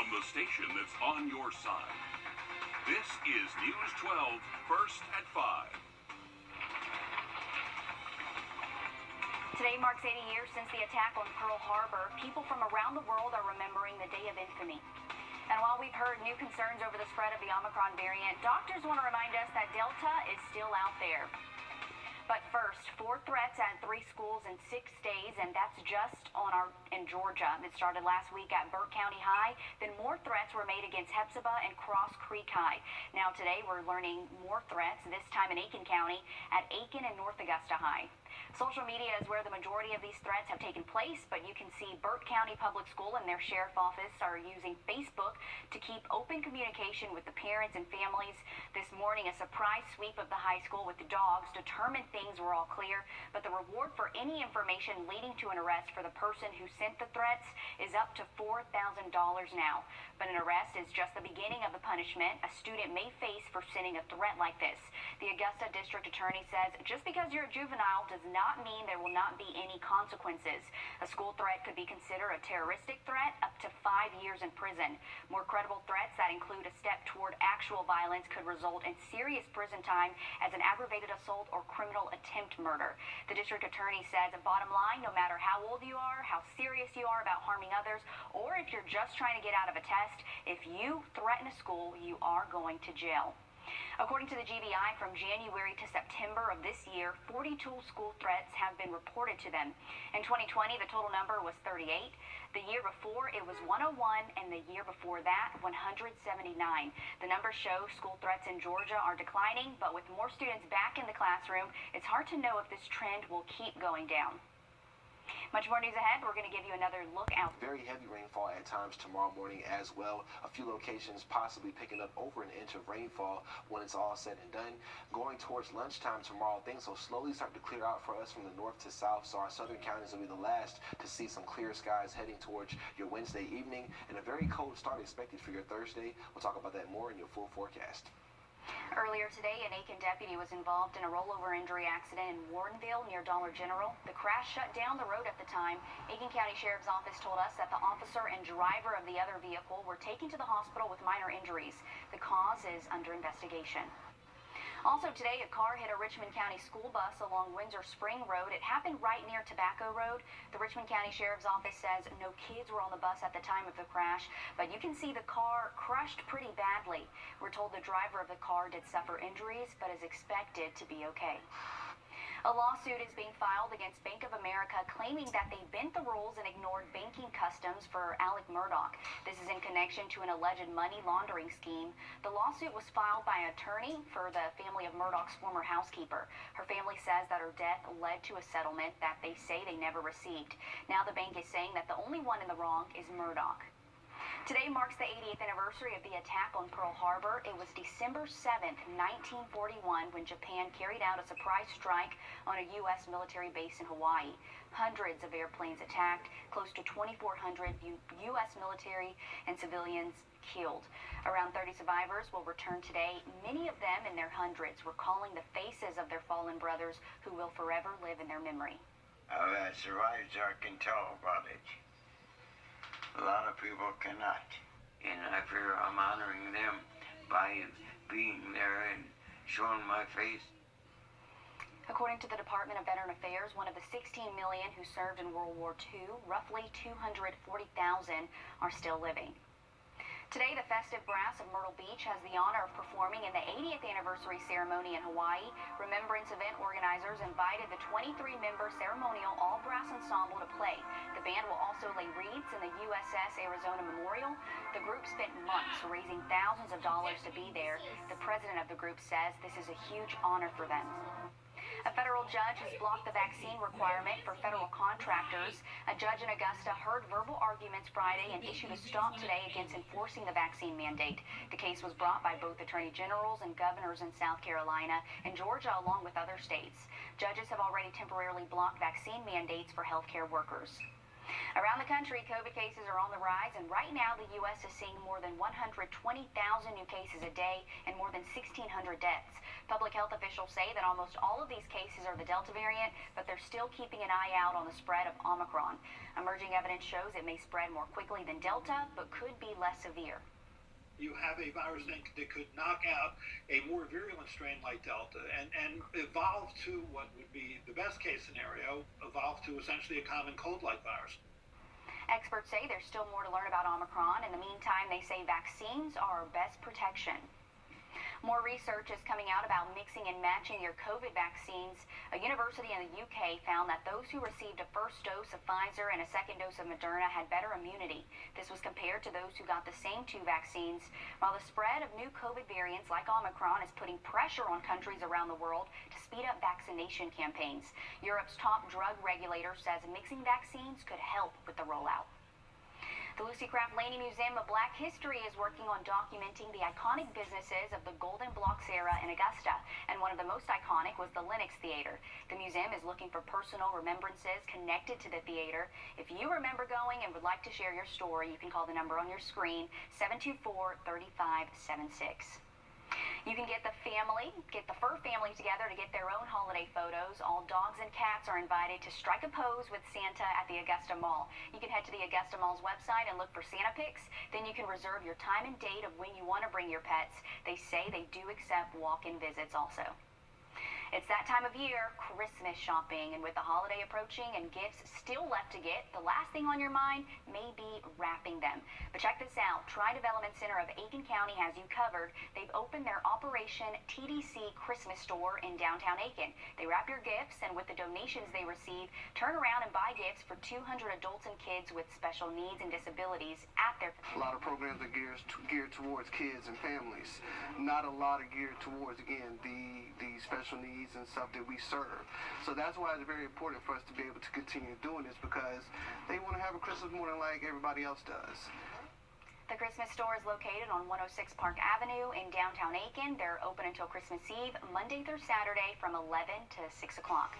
from the station that's on your side. This is News 12, First at 5. Today marks 80 years since the attack on Pearl Harbor. People from around the world are remembering the day of infamy. And while we've heard new concerns over the spread of the Omicron variant, doctors want to remind us that Delta is still out there. But first, 4 threats at 3 schools in 6 days, and that's just in Georgia. It started last week at Burke County High. Then more threats were made against Hephzibah and Cross Creek High. Now today we're learning more threats, this time in Aiken County at Aiken and North Augusta High. Social media is where the majority of these threats have taken place, but you can see Burke County Public School and their sheriff office are using Facebook to keep open communication with the parents and families. This morning, a surprise sweep of the high school with the dogs determined things were all clear, but the reward for any information leading to an arrest for the person who sent the threats is up to $4,000 now. But an arrest is just the beginning of the punishment a student may face for sending a threat like this. The Augusta District Attorney says just because you're a juvenile does not mean there will not be any consequences. A school threat could be considered a terroristic threat up to 5 years in prison. More credible threats that include a step toward actual violence could result in serious prison time as an aggravated assault or criminal attempt murder. The district attorney says, bottom line, no matter how old you are, how serious you are about harming others, or if you're just trying to get out of a test, if you threaten a school, you are going to jail. According to the GBI, from January to September of this year, 42 school threats have been reported to them. In 2020, the total number was 38. The year before, it was 101, and the year before that, 179. The numbers show school threats in Georgia are declining, but with more students back in the classroom, it's hard to know if this trend will keep going down. Much more news ahead. We're going to give you another look out. Very heavy rainfall at times tomorrow morning as well. A few locations possibly picking up over an inch of rainfall when it's all said and done. Going towards lunchtime tomorrow, things will slowly start to clear out for us from the north to south, so our southern counties will be the last to see some clear skies heading towards your Wednesday evening, and a very cold start expected for your Thursday. We'll talk about that more in your full forecast. Earlier today, an Aiken deputy was involved in a rollover injury accident in Wrdw near Dollar General. The crash shut down the road at the time. Aiken County Sheriff's Office told us that the officer and driver of the other vehicle were taken to the hospital with minor injuries. The cause is under investigation. Also today, a car hit a Richmond County school bus along Windsor Spring Road. It happened right near Tobacco Road. The Richmond County Sheriff's Office says no kids were on the bus at the time of the crash, but you can see the car crushed pretty badly. We're told the driver of the car did suffer injuries, but is expected to be okay. A lawsuit is being filed against Bank of America claiming that they bent the rules and ignored banking customs for Alec Murdaugh. This is in connection to an alleged money laundering scheme. The lawsuit was filed by an attorney for the family of Murdaugh's former housekeeper. Her family says that her death led to a settlement that they say they never received. Now the bank is saying that the only one in the wrong is Murdaugh. Today marks the 80th anniversary of the attack on Pearl Harbor. It was December 7th, 1941, when Japan carried out a surprise strike on a U.S. military base in Hawaii. Hundreds of airplanes attacked, close to 2,400 U.S. military and civilians killed. Around 30 survivors will return today, many of them in their hundreds, recalling the faces of their fallen brothers who will forever live in their memory. That survivors I can tell about it. A lot of people cannot, and I figure I'm honoring them by being there and showing my face. According to the Department of Veteran Affairs, one of the 16 million who served in World War II, roughly 240,000 are still living. Today, the festive brass of Myrtle Beach has the honor of performing in the 80th anniversary ceremony in Hawaii. Remembrance event organizers invited the 23-member ceremonial all-brass ensemble to play. The band will also lay wreaths in the USS Arizona Memorial. The group spent months raising thousands of dollars to be there. The president of the group says this is a huge honor for them. A federal judge has blocked the vaccine requirement for federal contractors. A judge in Augusta heard verbal arguments Friday and issued a stop today against enforcing the vaccine mandate. The case was brought by both attorney generals and governors in South Carolina and Georgia, along with other states. Judges have already temporarily blocked vaccine mandates for healthcare workers. Around the country, COVID cases are on the rise, and right now the U.S. is seeing more than 120,000 new cases a day and more than 1,600 deaths. Public health officials say that almost all of these cases are the Delta variant, but they're still keeping an eye out on the spread of Omicron. Emerging evidence shows it may spread more quickly than Delta, but could be less severe. You have a virus that could knock out a more virulent strain like Delta and evolve to what would be the best case scenario, evolve to essentially a common cold-like virus. Experts say there's still more to learn about Omicron. In the meantime, they say vaccines are our best protection. More research is coming out about mixing and matching your COVID vaccines. A university in the UK found that those who received a first dose of Pfizer and a second dose of Moderna had better immunity. This was compared to those who got the same two vaccines. While the spread of new COVID variants like Omicron is putting pressure on countries around the world to speed up vaccination campaigns, Europe's top drug regulator says mixing vaccines could help with the rollout. The Lucy Craft Laney Museum of Black History is working on documenting the iconic businesses of the Golden Blocks era in Augusta, and one of the most iconic was the Lenox Theater. The museum is looking for personal remembrances connected to the theater. If you remember going and would like to share your story, you can call the number on your screen, 724-3576. You can get the fur family together to get their own holiday photos. All dogs and cats are invited to strike a pose with Santa at the Augusta Mall. You can head to the Augusta Mall's website and look for Santa pics. Then you can reserve your time and date of when you want to bring your pets. They say they do accept walk-in visits also. It's that time of year, Christmas shopping, and with the holiday approaching and gifts still left to get, the last thing on your mind may be wrapping them. But check this out. Tri-Development Center of Aiken County has you covered. They've opened their Operation TDC Christmas store in downtown Aiken. They wrap your gifts, and with the donations they receive, turn around and buy gifts for 200 adults and kids with special needs and disabilities at their... A lot of programs are geared towards kids and families. Not a lot are geared towards, again, the special needs and stuff that we serve. So that's why it's very important for us to be able to continue doing this, because they want to have a Christmas morning like everybody else does. The Christmas store is located on 106 Park Avenue in downtown Aiken. They're open until Christmas Eve, Monday through Saturday from 11 to 6 o'clock.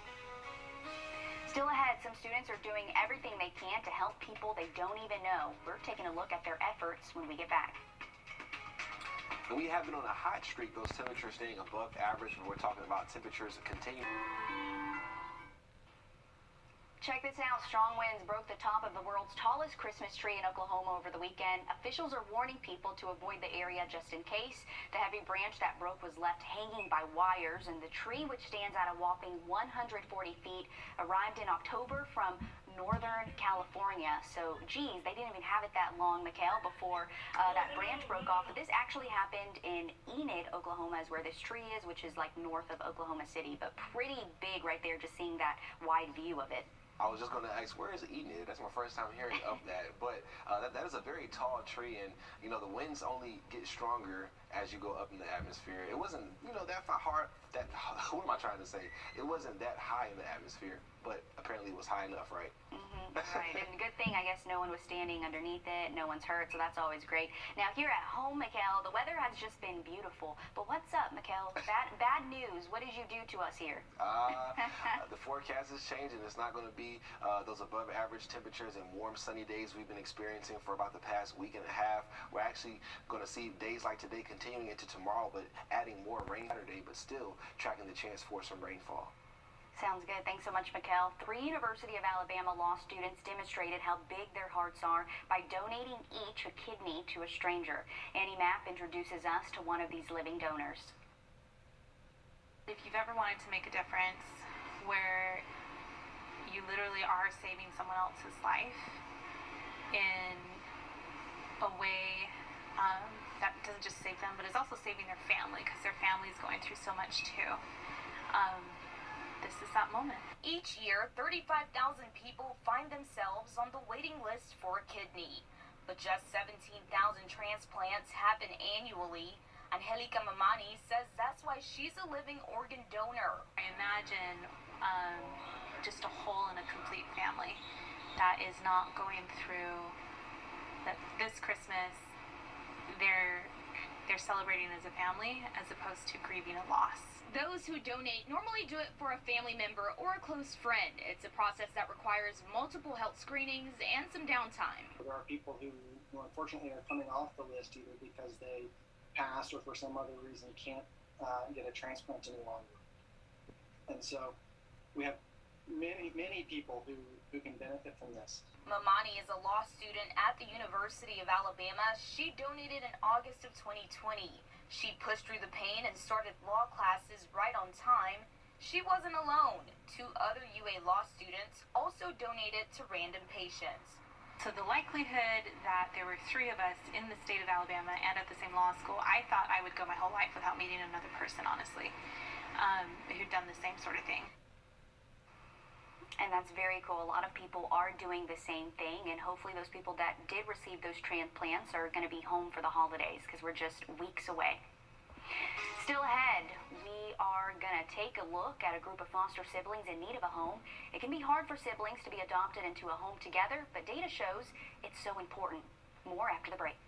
Still ahead, some students are doing everything they can to help people they don't even know. We're taking a look at their efforts when we get back. And we have been on a hot streak, those temperatures staying above average when we're talking about temperatures continuing. Check this out. Strong winds broke the top of the world's tallest Christmas tree in Oklahoma over the weekend. Officials are warning people to avoid the area just in case. The heavy branch that broke was left hanging by wires, and the tree, which stands at a whopping 140 feet, arrived in October from Northern California. So, geez, they didn't even have it that long, Mikhail, before that branch broke off. But this actually happened in Enid, Oklahoma, is where this tree is, which is like north of Oklahoma City, but pretty big right there, just seeing that wide view of it. I was just going to ask, where is Enid? That's my first time hearing of that. But that is a very tall tree, and, you know, the winds only get stronger as you go up in the atmosphere. It wasn't, you know, what am I trying to say? It wasn't that high in the atmosphere, but apparently it was high enough, right? Right, and good thing, I guess, no one was standing underneath it, no one's hurt, so that's always great. Now, here at home, Mikhail, the weather has just been beautiful. But what's up, Mikhail? Bad news. What did you do to us here? The forecast is changing. It's not going to be those above average temperatures and warm, sunny days we've been experiencing for about the past week and a half. We're actually going to see days like today continuing into tomorrow, but adding more rain Saturday, but still tracking the chance for some rainfall. Sounds good. Thanks so much, Mikhail. 3 University of Alabama law students demonstrated how big their hearts are by donating each a kidney to a stranger. Annie Mapp introduces us to one of these living donors. If you've ever wanted to make a difference where you literally are saving someone else's life in a way that doesn't just save them, but is also saving their family, because their family is going through so much too. This is that moment. Each year, 35,000 people find themselves on the waiting list for a kidney. But just 17,000 transplants happen annually. Angelica Mamani says that's why she's a living organ donor. I imagine just a whole and a complete family that is not going through that this Christmas. They're they're celebrating as a family as opposed to grieving a loss. Those who donate normally do it for a family member or a close friend. It's a process that requires multiple health screenings and some downtime. There are people who unfortunately are coming off the list either because they passed or for some other reason can't get a transplant any longer. And so we have many people who can benefit from this. Mamani is a law student at the University of Alabama. She donated in August of 2020. She pushed through the pain and started law classes right on time. She wasn't alone. 2 other UA law students also donated to random patients. So the likelihood that there were 3 of us in the state of Alabama and at the same law school, I thought I would go my whole life without meeting another person, honestly, who'd done the same sort of thing. And that's very cool. A lot of people are doing the same thing, and hopefully those people that did receive those transplants are going to be home for the holidays because we're just weeks away. Still ahead, we are going to take a look at a group of foster siblings in need of a home. It can be hard for siblings to be adopted into a home together, but data shows it's so important. More after the break.